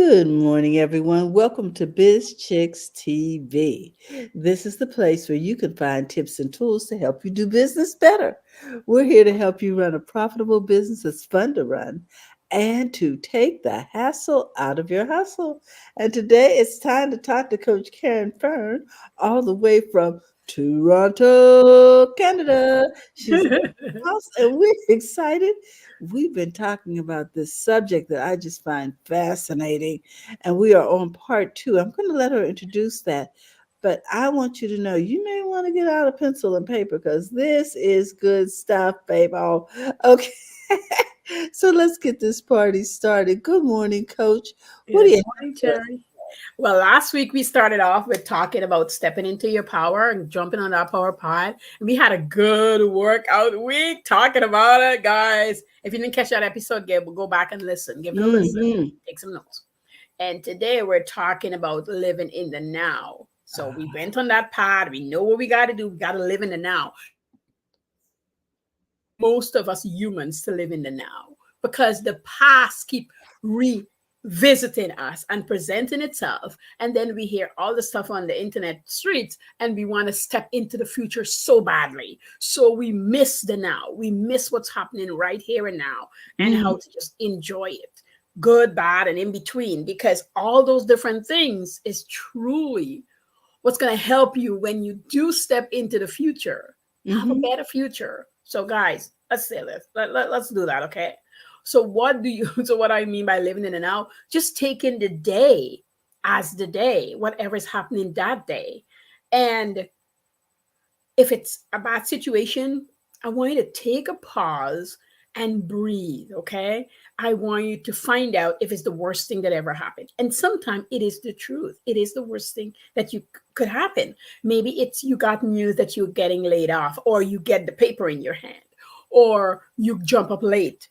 Good morning, everyone. Welcome to BizChicks TV. This is the place where you can find tips and tools to help you do business better. We're here to help you run a profitable business that's fun to run and to take the hassle out of your hustle. And today it's time to talk to Coach Caren Fern, all the way from Toronto, Canada. She's in the house, and we're excited. We've been talking about this subject that I just find fascinating, and we are on part two. I'm going to let her introduce that, but I want you to know you may want to get out a pencil and paper because this is good stuff, babe. Oh, okay. So let's get this party started. Good morning, Coach. What do Good you morning, Terry. Well, last week we started off with talking about stepping into your power and jumping on that power pod. And we had a good workout week talking about it, guys. If you didn't catch that episode, go back and listen. Give it a listen. have? Take some notes. And today we're talking about living in the now. So we went on that pod. We know what we got to do. We got to live in the now. Most of us humans to live in the now because the past keep revisiting us and presenting itself, and then we hear all the stuff on the internet streets and we want to step into the future so badly, so we miss the now. We miss what's happening right here and now and how to just enjoy it, good, bad, and in between, because all those different things is truly what's going to help you when you do step into the future, have a better future. So guys, let's say let's do that, okay? So what I mean by living in the now, just taking the day as the day, whatever is happening that day. And if it's a bad situation, I want you to take a pause and breathe, okay? I want you to find out if it's the worst thing that ever happened. And sometimes it is the truth. It is the worst thing that you could happen. Maybe it's you got news that you're getting laid off, or you get the paper in your hand, or you jump up late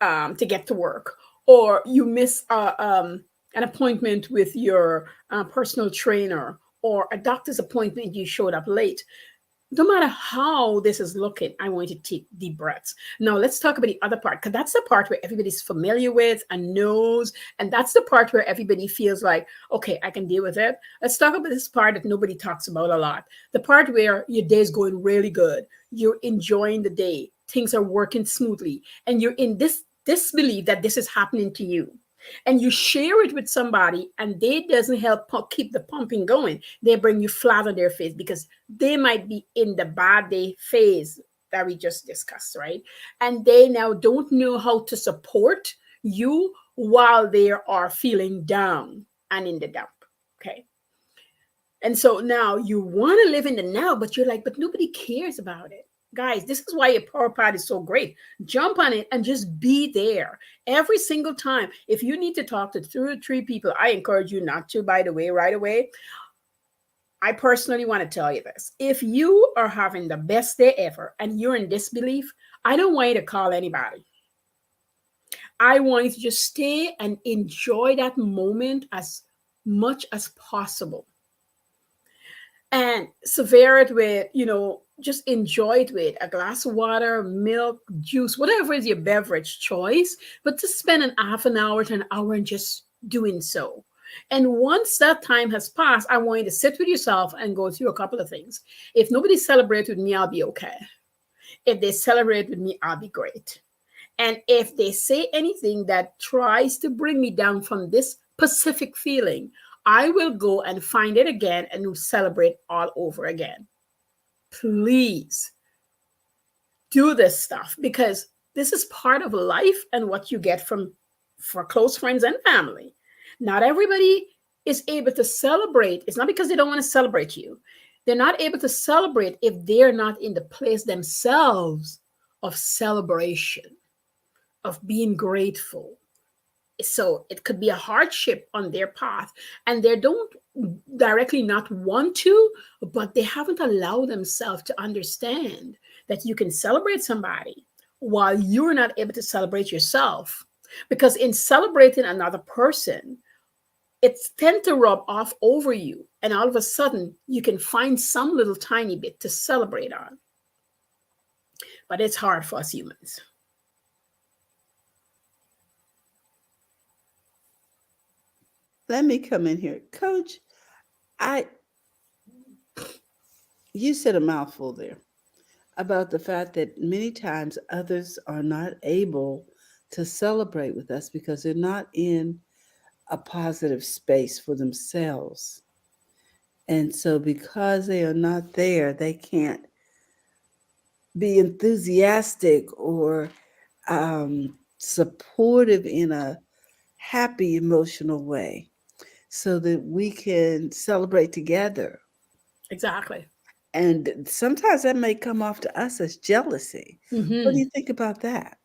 to get to work, or you miss an appointment with your personal trainer, or a doctor's appointment, you showed up late. No matter how this is looking, I want you to take deep breaths. Now, let's talk about the other part, because that's the part where everybody's familiar with and knows. And that's the part where everybody feels like, okay, I can deal with it. Let's talk about this part that nobody talks about a lot. The part where your day is going really good. You're enjoying the day. Things are working smoothly. And you're in this disbelief that this is happening to you, and you share it with somebody and they doesn't help keep the pumping going. They bring you flat on their face because they might be in the bad day phase that we just discussed, right? And they now don't know how to support you while they are feeling down and in the dump. Okay. And so now you want to live in the now, but you're like, but nobody cares about it. Guys, this is why your power pad is so great. Jump on it and just be there every single time. If you need to talk to 2 or 3 people, I encourage you not to, by the way, right away. I personally want to tell you this. If you are having the best day ever and you're in disbelief, I don't want you to call anybody. I want you to just stay and enjoy that moment as much as possible. And severe it with, just enjoy it with a glass of water, milk, juice, whatever is your beverage choice, but to spend an half an hour to an hour and just doing so. And once that time has passed, I want you to sit with yourself and go through a couple of things. If nobody celebrates with me, I'll be okay. If they celebrate with me, I'll be great. And if they say anything that tries to bring me down from this specific feeling, I will go and find it again and celebrate all over again. Please do this stuff, because this is part of life and what you get from for close friends and family. Not everybody is able to celebrate. It's not because they don't want to celebrate you. They're not able to celebrate if they're not in the place themselves of celebration, of being grateful. So it could be a hardship on their path, and they don't directly not want to, but they haven't allowed themselves to understand that you can celebrate somebody while you're not able to celebrate yourself. Because in celebrating another person, it's tend to rub off over you, and all of a sudden you can find some little tiny bit to celebrate on. But it's hard for us humans. let me come in here. Coach, I you said a mouthful there about the fact that many times others are not able to celebrate with us because they're not in a positive space for themselves. And so, because they are not there, they can't be enthusiastic or supportive in a happy, emotional way so that we can celebrate together. Exactly. And sometimes that may come off to us as jealousy. What do Hmm. you think about that?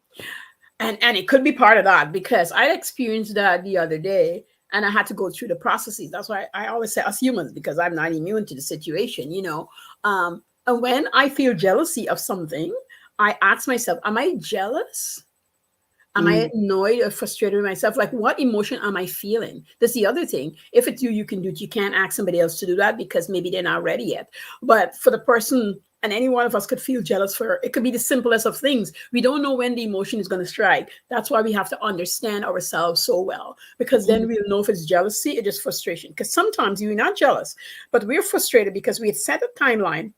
And it could be part of that because I experienced that the other day and I had to go through the processes. That's why I always say us humans, because I'm not immune to the situation, you know. And when I feel jealousy of something, I ask myself, am I jealous? Am I Mm, annoyed or frustrated with myself? Like, what emotion am I feeling? That's the other thing. If it's you, you can do it. You can't ask somebody else to do that because maybe they're not ready yet. But for the person, and any one of us could feel jealous for, it could be the simplest of things. We don't know when the emotion is going to strike. That's why we have to understand ourselves so well, because mm, then we'll know if it's jealousy or just frustration. Because sometimes you're not jealous, but we're frustrated because we had set a timeline,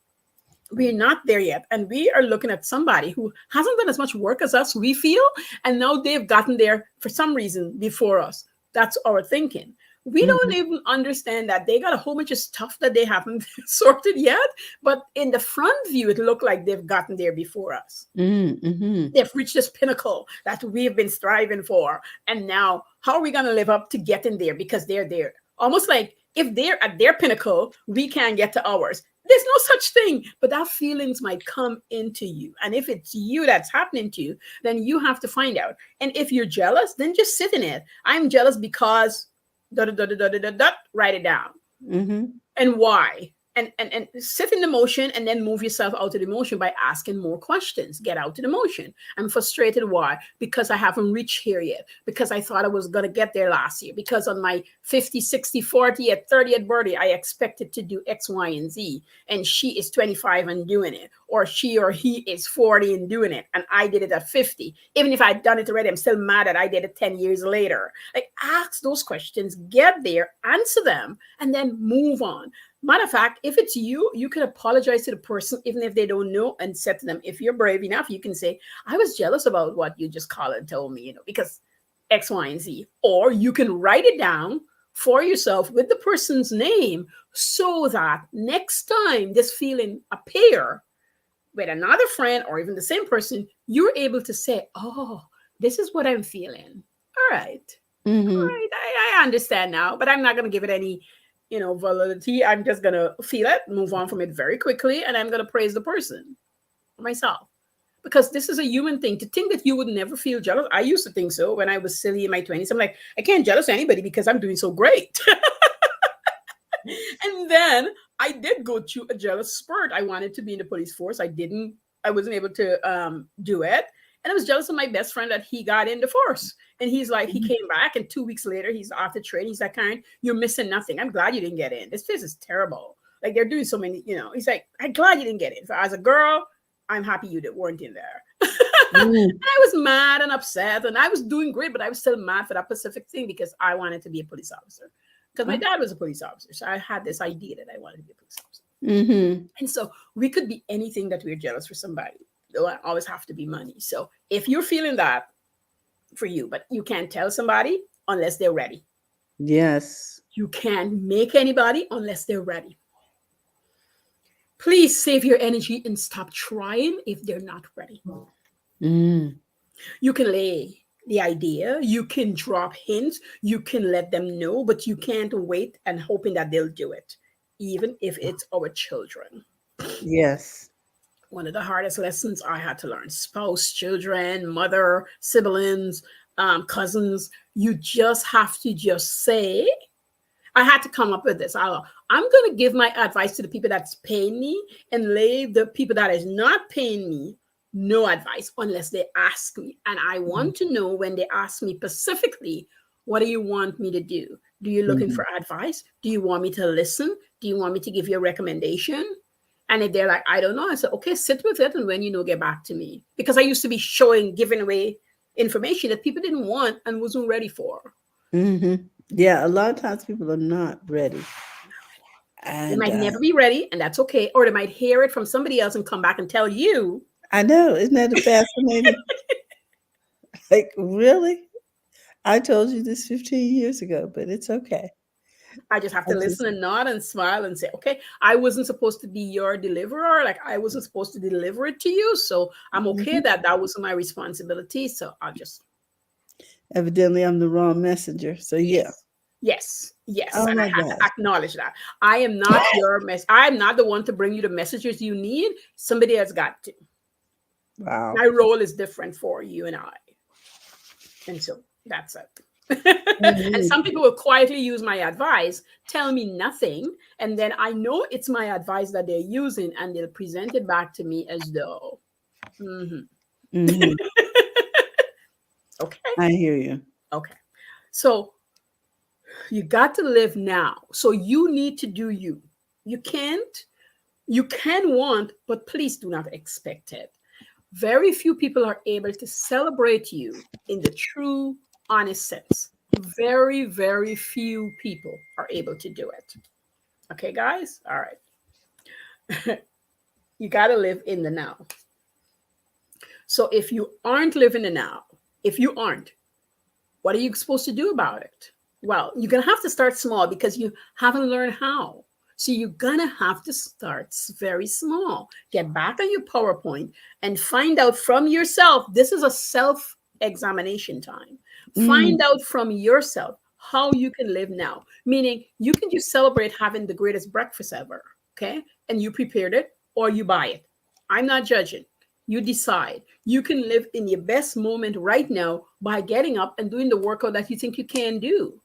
we're not there yet, and we are looking at somebody who hasn't done as much work as us, we feel, and now they've gotten there for some reason before us. That's our thinking. We don't mhm, even understand that they got a whole bunch of stuff that they haven't sorted yet, but in the front view it looked like they've gotten there before us. mm, mhm, They've reached this pinnacle that we've been striving for, and now how are we going to live up to getting there because they're there? Almost like if they're at their pinnacle, we can't get to ours. There's no such thing, but that feelings might come into you, and if it's you that's happening to you, then you have to find out. And if you're jealous, then just sit in it. I'm jealous because da da da da da da da. Write it down. mhm, And why, and sit in the motion and then move yourself out of the motion by asking more questions. Get out of the motion. I'm frustrated. Why? Because I haven't reached here yet, because I thought I was going to get there last year, because on my 50, 60, 40th, 30th birthday I expected to do X, Y, and Z, and she is 25 and doing it, or she or he is 40 and doing it, and I did it at 50. Even if I'd done it already, I'm still mad that I did it 10 years later. Like, ask those questions, get there, answer them, and then move on. Matter of fact, if it's you, you can apologize to the person, even if they don't know, and say to them, if you're brave enough, you can say, I was jealous about what you just called and told me, you know, because X, Y, and Z. Or you can write it down for yourself with the person's name so that next time this feeling appear with another friend or even the same person, you're able to say, oh, this is what I'm feeling. All right. All mhm. right. I understand now, but I'm not going to give it any, you know, validity. I'm just going to feel it, move on from it very quickly, and I'm going to praise the person, myself. Because this is a human thing to think that you would never feel jealous. I used to think so when I was silly in my 20s. I'm like, I can't jealous anybody because I'm doing so great. And then I did go through a jealous spurt. I wanted to be in the police force. I wasn't able to do it. And I was jealous of my best friend that he got in the force. And he's like, he came back, and 2 weeks later, he's off the train. He's like, Karen, you're missing nothing. I'm glad you didn't get in. This place is terrible. Like, they're doing so many, you know. He's like, I'm glad you didn't get in. So as a girl, I'm happy you weren't in there. And Mm, I was mad and upset, and I was doing great, but I was still mad for that specific thing because I wanted to be a police officer. Because my uh, dad was a police officer, so I had this idea that I wanted to be a police officer. mhm. And so we could be anything that we're jealous for somebody. It don't always have to be money. So if you're feeling that for you, but you can't tell somebody unless they're ready. Yes. You can't make anybody unless they're ready. Please save your energy and stop trying if they're not ready. Mm, You can lay the idea, you can drop hints, you can let them know, but you can't wait and hoping that they'll do it, even if it's our children. yes. One of the hardest lessons I had to learn: spouse, children, mother, siblings, cousins. You just have to just say, I had to come up with this. I'm going to give my advice to the people that's paying me and leave the people that is not paying me no advice unless they ask me. And I want to know when they ask me specifically, what do you want me to do? Do you looking Mhm. for advice? Do you want me to listen? Do you want me to give you a recommendation? And if they're like, I don't know, I said, okay, sit with it. And when you know, get back to me. Because I used to be giving away information that people didn't want and wasn't ready for. Mhm. Yeah, a lot of times people are not ready. They And might never be ready, and that's okay. Or they might hear it from somebody else and come back and tell you. I know, isn't that fascinating? Like, really? I told you this 15 years ago, but it's okay. I just have I to listen just, and nod and smile and say, okay, I wasn't supposed to be your deliverer. Like I wasn't supposed to deliver it to you. So I'm okay mhm. that that was my responsibility. So I'll just, Evidently, I'm the wrong messenger. So, yeah. yes, yes, yes. Oh And I my had to gosh. acknowledge that. I am not your mess. I am not the one to bring you the messages you need. Somebody has got to. Wow. My role is different for you and I. And so that's it. And Mhm. some people will quietly use my advice, tell me nothing, and then I know it's my advice that they're using, and they'll present it back to me as though, mhm. Mhm. Okay, I hear you. okay. So you got to live now. So you need to do you. You can't, you can want, but please do not expect it. Very few people are able to celebrate you in the true, honest sense. Very, very few people are able to do it. Okay, guys? All right. You got to live in the now. So if you aren't living the now, if you aren't, what are you supposed to do about it? Well, you're going to have to start small because you haven't learned how. So you're going to have to start very small. Get back on your PowerPoint and find out from yourself. This is a self examination time. Mm. Find out from yourself how you can live now, meaning you can just celebrate having the greatest breakfast ever. Okay. And you prepared it or you buy it. I'm not judging. You decide. You can live in your best moment right now by getting up and doing the workout that you think you can do,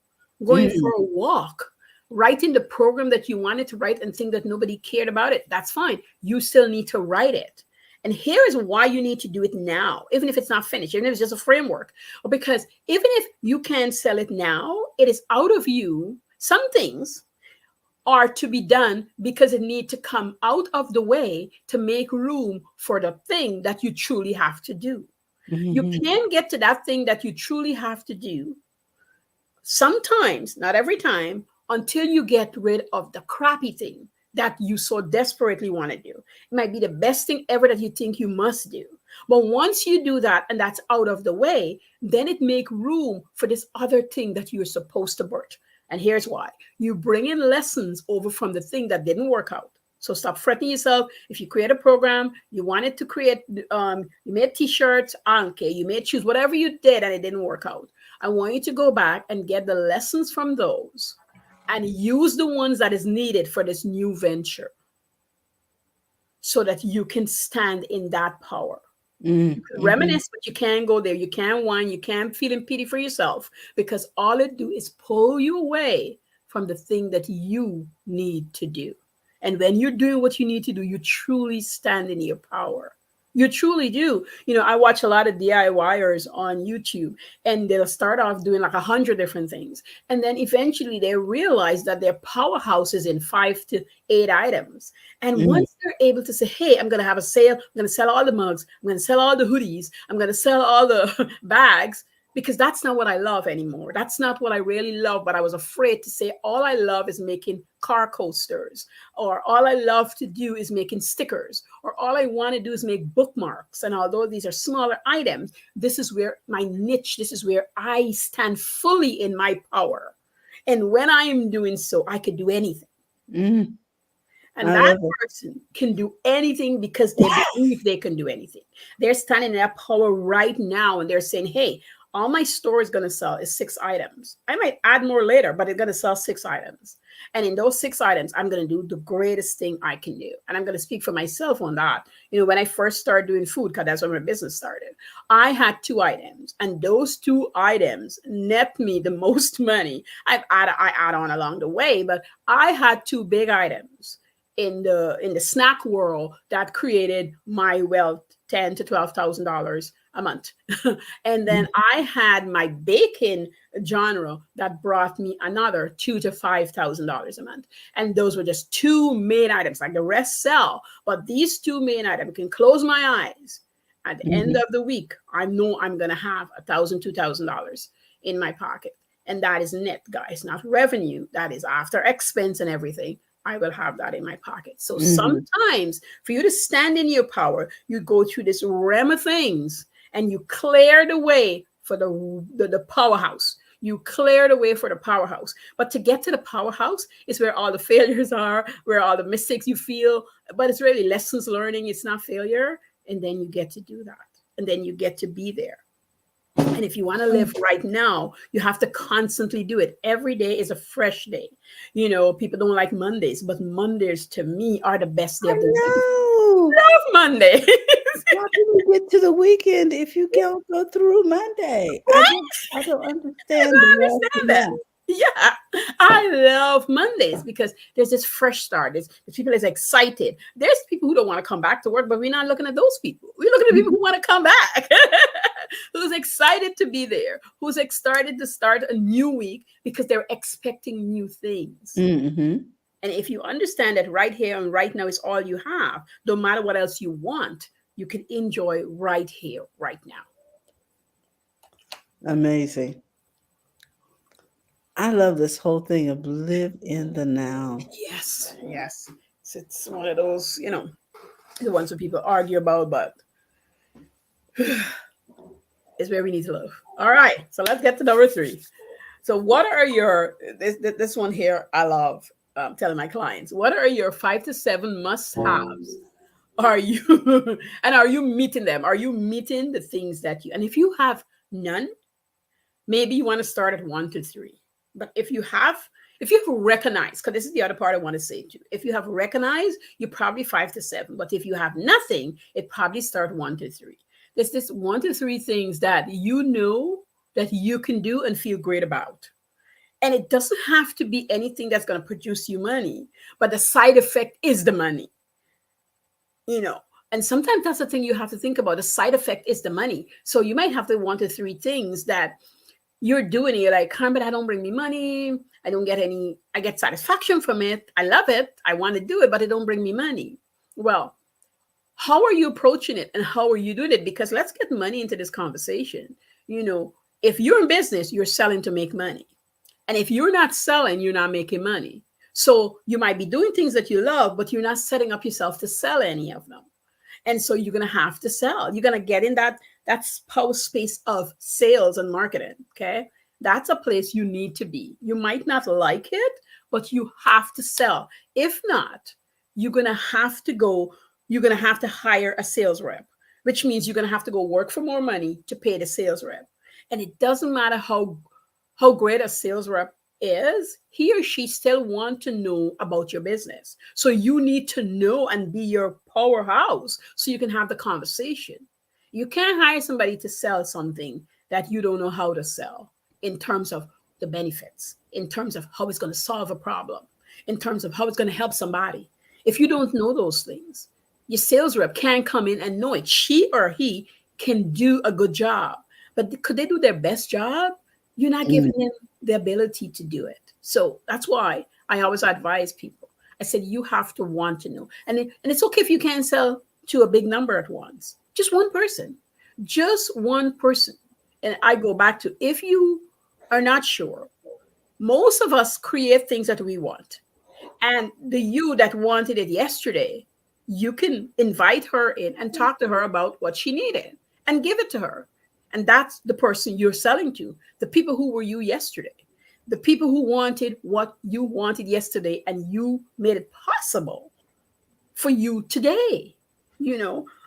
going Mm. for a walk, writing the program that you wanted to write and think that nobody cared about it. That's fine. You still need to write it. And here is why you need to do it now, even if it's not finished, even if it's just a framework. Because even if you can sell it now, it is out of you. Some things are to be done because it need to come out of the way to make room for the thing that you truly have to do. You Mhm. can get to that thing that you truly have to do sometimes, not every time, until you get rid of the crappy thing that you so desperately want to do. It might be the best thing ever that you think you must do. But once you do that and that's out of the way, then it make room for this other thing that you're supposed to birth. And here's why. You bring in lessons over from the thing that didn't work out. So stop fretting yourself. If you create a program, you wanted to create, you made t-shirts, I don't care, you made shoes, whatever you did and it didn't work out. I want you to go back and get the lessons from those and use the ones that is needed for this new venture so that you can stand in that power. Mm. You can Mhm. reminisce, but you can't go there. You can't whine. You can't feel in pity for yourself because all it do is pull you away from the thing that you need to do. And when you're doing what you need to do, you truly stand in your power. You truly do. You know, I watch a lot of DIYers on YouTube and they'll start off doing like 100 different things. And then eventually they realize that their powerhouse is in 5 to 8 items. And Mm. once they're able to say, hey, I'm going to have a sale, I'm going to sell all the mugs, I'm going to sell all the hoodies, I'm going to sell all the bags, because that's not what I love anymore. That's not what I really love. But I was afraid to say, all I love is making car coasters, or all I love to do is making stickers, or all I want to do is make bookmarks. And although these are smaller items, this is where my niche, this is where I stand fully in my power. And when I am doing so, I could do anything. Mm. And I that love it. person can do anything because they believe they can do anything. They're standing in that power right now and they're saying, hey, all my store is going to sell is 6 items. I might add more later, but it's going to sell 6 items. And in those 6 items, I'm going to do the greatest thing I can do. And I'm going to speak for myself on that. You know, when I first started doing food, because that's when my business started, I had 2 items. And those 2 items net me the most money. I add on along the way, but I had 2 big items in the snack world that created my wealth, $10,000 to $12,000 a month. And then Mm. I had my baking genre that brought me another $2,000 to $5,000 a month. And those were just 2 main items. Like the rest sell, but these 2 main items can close my eyes. At the end Mhm. of the week, I know I'm gonna have $1,000, $2,000 in my pocket. And that is net, guys, not revenue. That is after expense and everything. I will have that in my pocket. So Mhm. sometimes for you to stand in your power, you go through this realm of things and you clear the way for the powerhouse. You clear the way for the powerhouse. But to get to the powerhouse is where all the failures are, where all the mistakes you feel. But it's really lessons learning. It's not failure. And then you get to do that. And then you get to be there. And if you want to live right now, you have to constantly do it. Every day is a fresh day. People don't like Mondays, but Mondays to me are the best day I of the week. know. Love Monday. How do we get to the weekend if you can't go through Monday? I don't understand the Understand that. rationale. Yeah, I love Mondays because there's this fresh start. There's people that's excited. There's people who don't want to come back to work, but we're not looking at those people. We're looking at people who want to come back, who's excited to be there, who's excited to start a new week because they're expecting new things. Mm-hmm. And if you understand that right here and right now is all you have, no matter what else you want, you can enjoy right here, right now. Amazing. I love this whole thing of live in the now. Yes, yes. It's one of those, the ones that people argue about, but it's where we need to live. All right, so let's get to number 3. So, what are this one here? I love telling my clients. What are your 5 to 7 must-haves? Are you and are you meeting them? Are you meeting the things that you? And if you have none, maybe you want to start at 1 to 3. But if you have recognized, because this is the other part I want to say to you, if you have recognized, you're probably 5 to 7. But if you have nothing, it probably start 1 to 3. There's this 1 to 3 things that you know that you can do and feel great about. And it doesn't have to be anything that's going to produce you money, but the side effect is the money, you know. And sometimes that's the thing you have to think about. The side effect is the money. So you might have the 1 to 3 things that you're doing it. You're like, but I don't bring me money. I get satisfaction from it. I love it. I want to do it, but it don't bring me money. Well, how are you approaching it and how are you doing it? Because let's get money into this conversation. If you're in business, you're selling to make money. And if you're not selling, you're not making money. So you might be doing things that you love, but you're not setting up yourself to sell any of them. And so you're going to have to sell. You're going to get in that's power space of sales and marketing. Okay. That's a place you need to be. You might not like it, but you have to sell. If not, you're going to have to hire a sales rep, which means you're going to have to go work for more money to pay the sales rep. And it doesn't matter how great a sales rep is, he or she still want to know about your business. So you need to know and be your powerhouse so you can have the conversation. You can't hire somebody to sell something that you don't know how to sell in terms of the benefits, in terms of how it's going to solve a problem, in terms of how it's going to help somebody. If you don't know those things, your sales rep can't come in and know it. She or he can do a good job, but could they do their best job? You're not giving them the ability to do it. So that's why I always advise people. I said, you have to want to know. And it's okay if you can't sell to a big number at once. Just one person. Just one person. And I go back to, if you are not sure, most of us create things that we want. And the you that wanted it yesterday, you can invite her in and talk to her about what she needed and give it to her. And that's the person you're selling to, the people who were you yesterday, the people who wanted what you wanted yesterday, and you made it possible for you today.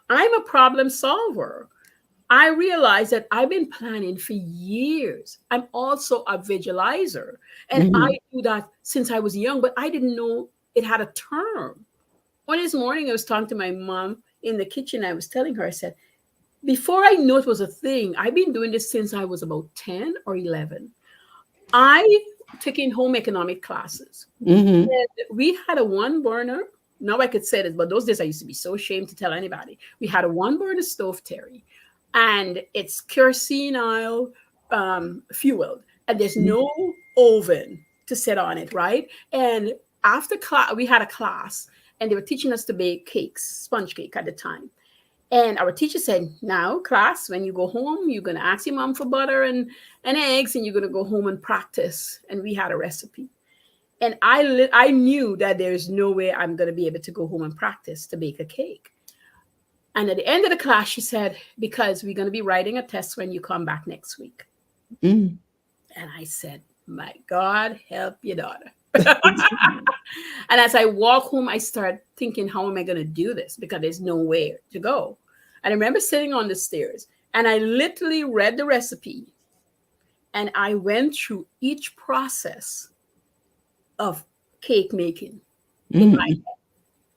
I'm a problem solver. I realize that I've been planning for years. I'm also a visualizer. And I Mhm. do that since I was young, but I didn't know it had a term. One this morning, I was talking to my mom in the kitchen. I was telling her, I said, before I knew it was a thing, I've been doing this since I was about 10 or 11. I took in home economic classes. Mhm. And we had a one burner. Now I could say this, but those days I used to be so ashamed to tell anybody. We had a one burner stove, Terry, and it's kerosene oil fueled, and there's no oven to sit on it, right? And after class, we had a class, and they were teaching us to bake cakes, sponge cake at the time. And our teacher said, now, class, when you go home, you're going to ask your mom for butter and eggs, and you're going to go home and practice. And we had a recipe. And I knew that there's no way I'm going to be able to go home and practice to bake a cake. And at the end of the class, she said, because we're going to be writing a test when you come back next week. Mm. And I said, my God, help your daughter. And as I walk home, I start thinking, how am I going to do this? Because there's nowhere to go. And I remember sitting on the stairs and I literally read the recipe and I went through each process of cake making in my Mm. head.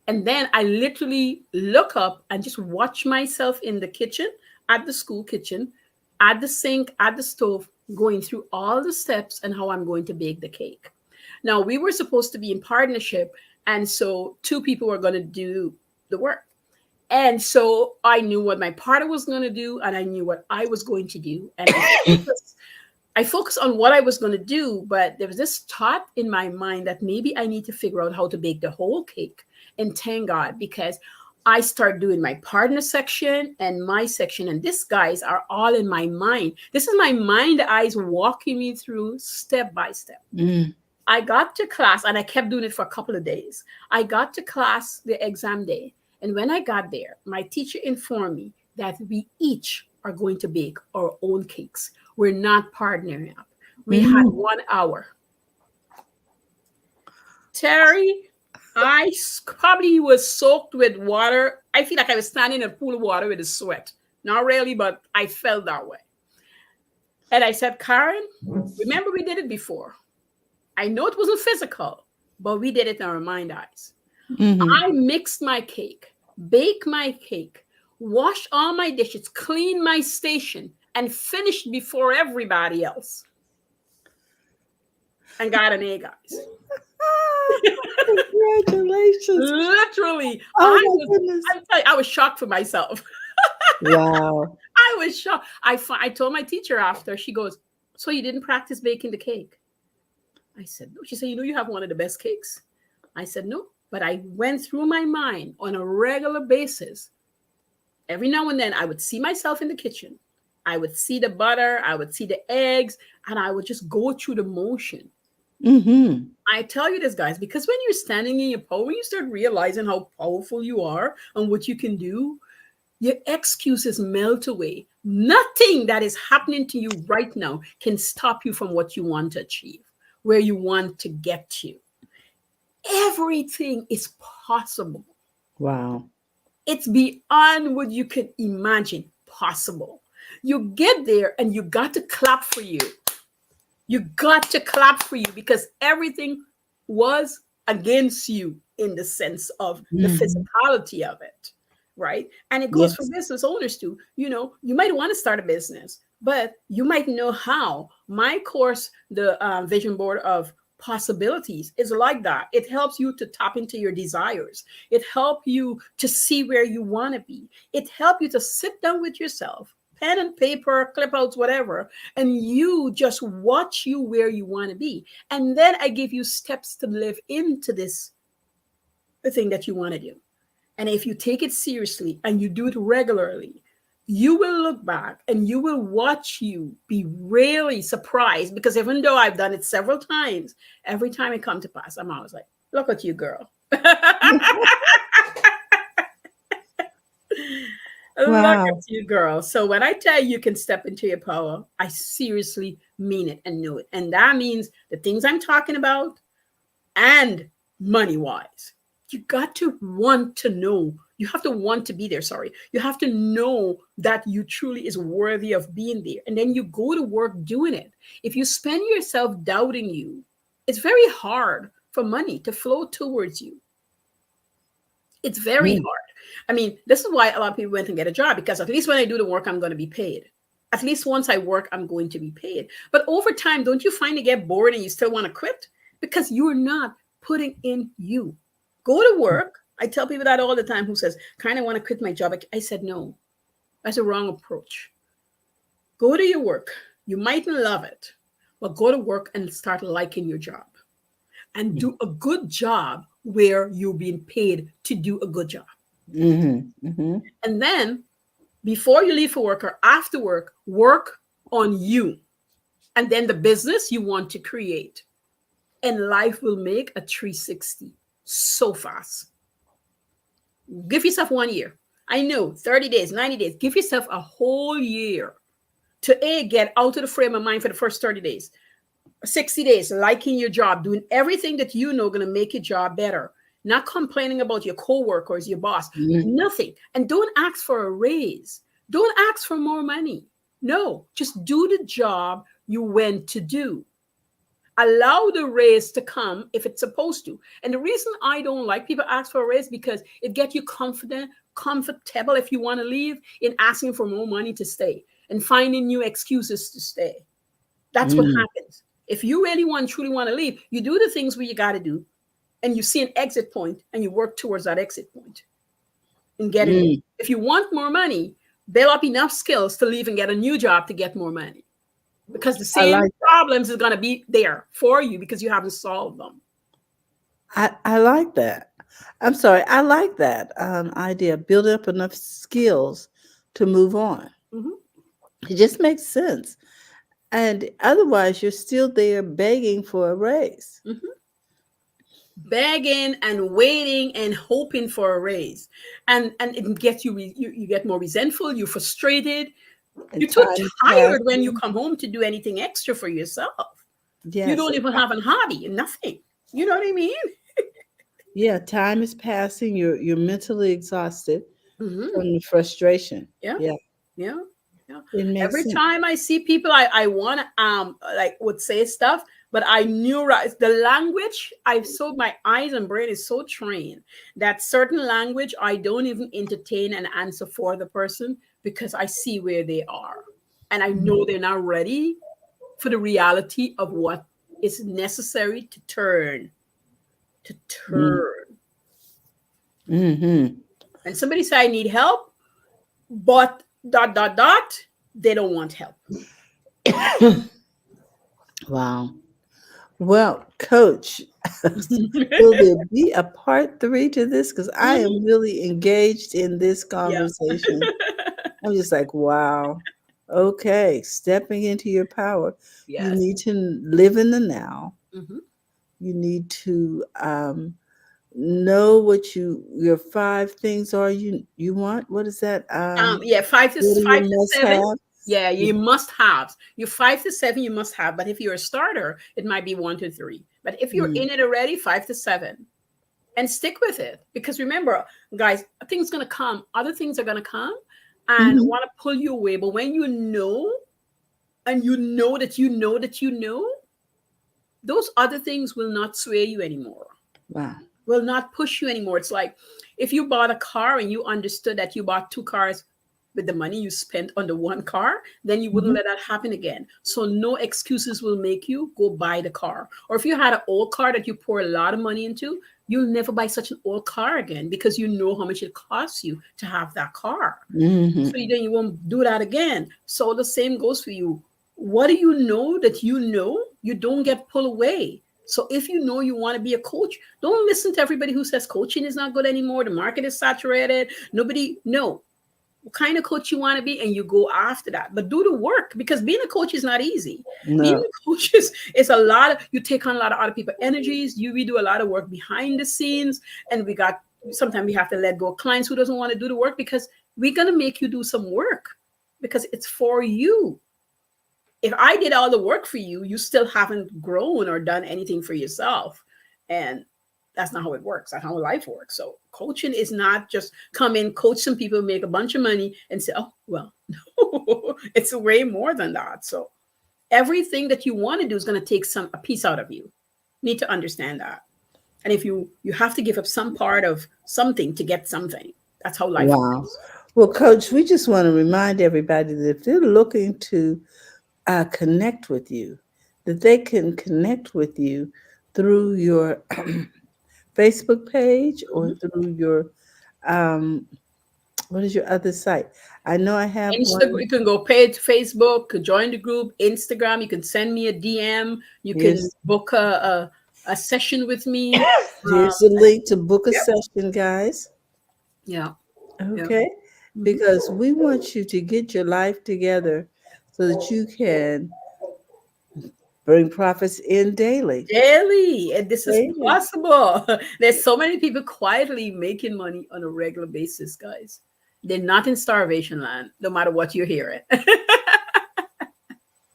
And then I literally look up and just watch myself in the kitchen, at the school kitchen, at the sink, at the stove, going through all the steps and how I'm going to bake the cake. Now, we were supposed to be in partnership, and so two people were going to do the work. And so I knew what my partner was going to do, and I knew what I was going to do. And I focused on what I was going to do, but there was this thought in my mind that maybe I need to figure out how to bake the whole cake. And thank God, because I start doing my partner section and my section, and these guys are all in my mind. This is my mind eyes walking me through step by step. Mm. I got to class and I kept doing it for a couple of days. I got to class the exam day. And when I got there, my teacher informed me that we each are going to bake our own cakes. We're not partnering up. We had Mm. 1 hour. Terry, probably was soaked with water. I feel like I was standing in a pool of water with a sweat. Not really, but I felt that way. And I said, Caren, remember we did it before. I know it wasn't physical, but we did it in our mind eyes. Mm-hmm. I mixed my cake, baked my cake, washed all my dishes, cleaned my station, and finished before everybody else. And got an A, guys. Congratulations. Literally. Oh my goodness. I was shocked for myself. Wow. I was shocked. I told my teacher after, she goes, so you didn't practice baking the cake? I said, no. She said, you know, you have one of the best cakes. I said, no, but I went through my mind on a regular basis. Every now and then I would see myself in the kitchen. I would see the butter, I would see the eggs, and I would just go through the motion. Mm-hmm. I tell you this, guys, because when you're standing in your power, when you start realizing how powerful you are and what you can do, your excuses melt away. Nothing that is happening to you right now can stop you from what you want to achieve, where you want to get to. Everything is possible. Wow. It's beyond what you could imagine possible. You get there and you got to clap for you. You got to clap for you because everything was against you in the sense of the physicality of it, right? And it goes for Yes. business owners too. You know, you might want to start a business, but you might know how. My course, the Vision Board of Possibilities, is like that. It helps you to tap into your desires. It helps you to see where you want to be. It helps you to sit down with yourself, pen and paper, clip outs, whatever, and you just watch you where you want to be. And then I give you steps to live into this, the thing that you want to do. And if you take it seriously and you do it regularly, you will look back and you will watch you be really surprised, because even though I've done it several times, every time it comes to pass, I'm always like, look at you, girl. Look Wow. at you, girl. So when I tell you can step into your power, I seriously mean it and know it. And that means the things I'm talking about and money wise. You got to want to know. You have to want to be there. Sorry. You have to know that you truly is worthy of being there. And then you go to work doing it. If you spend yourself doubting you, it's very hard for money to flow towards you. It's very Mm. hard. I mean, this is why a lot of people went and get a job, because at least when I do the work, I'm going to be paid. At least once I work, I'm going to be paid. But over time, don't you find you get bored and you still want to quit? Because you're not putting in you. Go to work. I tell people that all the time who says, kind of want to quit my job. I said, no, that's a wrong approach. Go to your work. You mightn't love it, but go to work and start liking your job and do a good job where you're being paid to do a good job. Mm-hmm. Mm-hmm. And then before you leave for work or after work on you and then the business you want to create. And life will make a 360 so fast. Give yourself 1 year. I know 30 days, 90 days. Give yourself a whole year to get out of the frame of mind for the first 30 days. 60 days, liking your job, doing everything that you know going to make your job better. Not complaining about your coworkers, your boss, nothing. And don't ask for a raise. Don't ask for more money. No, just do the job you went to do. Allow the raise to come if it's supposed to. And the reason I don't like people ask for a raise because it gets you comfortable if you want to leave in asking for more money to stay and finding new excuses to stay. That's what happens. If you really truly want to leave, you do the things where you got to do, and you see an exit point, and you work towards that exit point and get it. If you want more money, build up enough skills to leave and get a new job to get more money, because the same problems is going to be there for you because you haven't solved them. I like that. I'm sorry. I like that idea. Build up enough skills to move on. It just makes sense. And otherwise, you're still there begging for a raise. Begging and waiting and hoping for a raise. And it gets you get more resentful, you're frustrated. And you're too tired when you come home to do anything extra for yourself. Yes. You don't even have a hobby, nothing. You know what I mean? Yeah, time is passing. You're mentally exhausted from the frustration. Yeah. Every time I see people, I want to would say stuff, but I knew the language. My eyes and brain is so trained that certain language I don't even entertain and answer for the person because I see where they are, and I know they're not ready for the reality of what is necessary to turn. And somebody say I need help, but ... they don't want help. Wow. Well, Coach, will there be a part 3 to this? Because I am really engaged in this conversation. I'm just like, wow. Okay, stepping into your power. Yes. You need to live in the now. You need to know what your 5 things are you want. What is that? 5 to 7. Yeah, you must have. You're 5 to 7, you must have. But if you're a starter, it might be 1 to 3. But if you're in it already, 5 to 7. And stick with it. Because remember, guys, things gonna come. Other things are gonna come and want to pull you away. But when you know, and you know that you know that you know, those other things will not sway you anymore. Wow. Will not push you anymore. It's like if you bought a car and you understood that you bought 2 cars with the money you spent on the 1 car, then you wouldn't let that happen again. So no excuses will make you go buy the car. Or if you had an old car that you pour a lot of money into, you'll never buy such an old car again because you know how much it costs you to have that car. So then you won't do that again. So the same goes for you. What do you know that you know? You don't get pulled away. So if you know you want to be a coach, don't listen to everybody who says coaching is not good anymore. The market is saturated. No. What kind of coach you want to be, and you go after that. But do the work, because being a coach is not easy. No. Being a coach is a lot you take on a lot of other people's energies. We do a lot of work behind the scenes, and sometimes we have to let go of clients who doesn't want to do the work because we're going to make you do some work because it's for you. If I did all the work for you, you still haven't grown or done anything for yourself. And that's not how it works. That's how life works. So coaching is not just come in, coach some people, make a bunch of money and say, oh, well, no, it's way more than that. So everything that you want to do is going to take a piece out of you. You need to understand that. And if you have to give up some part of something to get something. That's how life works. Well, Coach, we just want to remind everybody that if they're looking to connect with you, that they can connect with you through your Facebook page or through your what is your other site? I know I have Instagram. You can go page Facebook, join the group, Instagram. You can send me a DM. You can book a session with me. Here's the link to book a session, guys. Yeah. Okay. Mhm. because we want you to get your life together so that you can bring profits in daily. Daily, and this is Daily. possible. There's so many people quietly making money on a regular basis, guys. They're not in starvation land, no matter what you're hearing.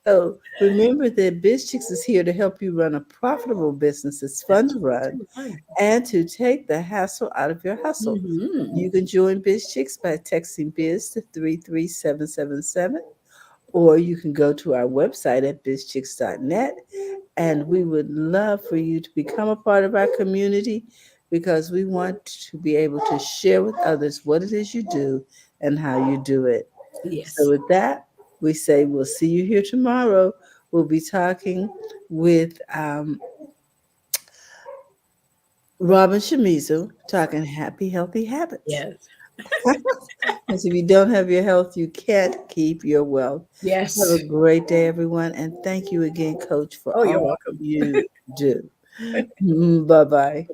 So remember that BizChicks is here to help you run a profitable business. It's fun to That's run right. and to take the hassle out of your hustle. Hmm. You can join BizChicks by texting Biz to 33777, or you can go to our website at bizchicks.net. And we would love for you to become a part of our community because we want to be able to share with others what it is you do and how you do it. So, Yes. with that, we say we'll see you here tomorrow. We'll be talking with Robin Shimizu, talking happy, healthy habits. Yes. Because if you don't have your health, you can't keep your wealth. Have a Yes. great day, everyone. And thank you again, Coach, for Oh, you're all welcome. you do. Bye bye.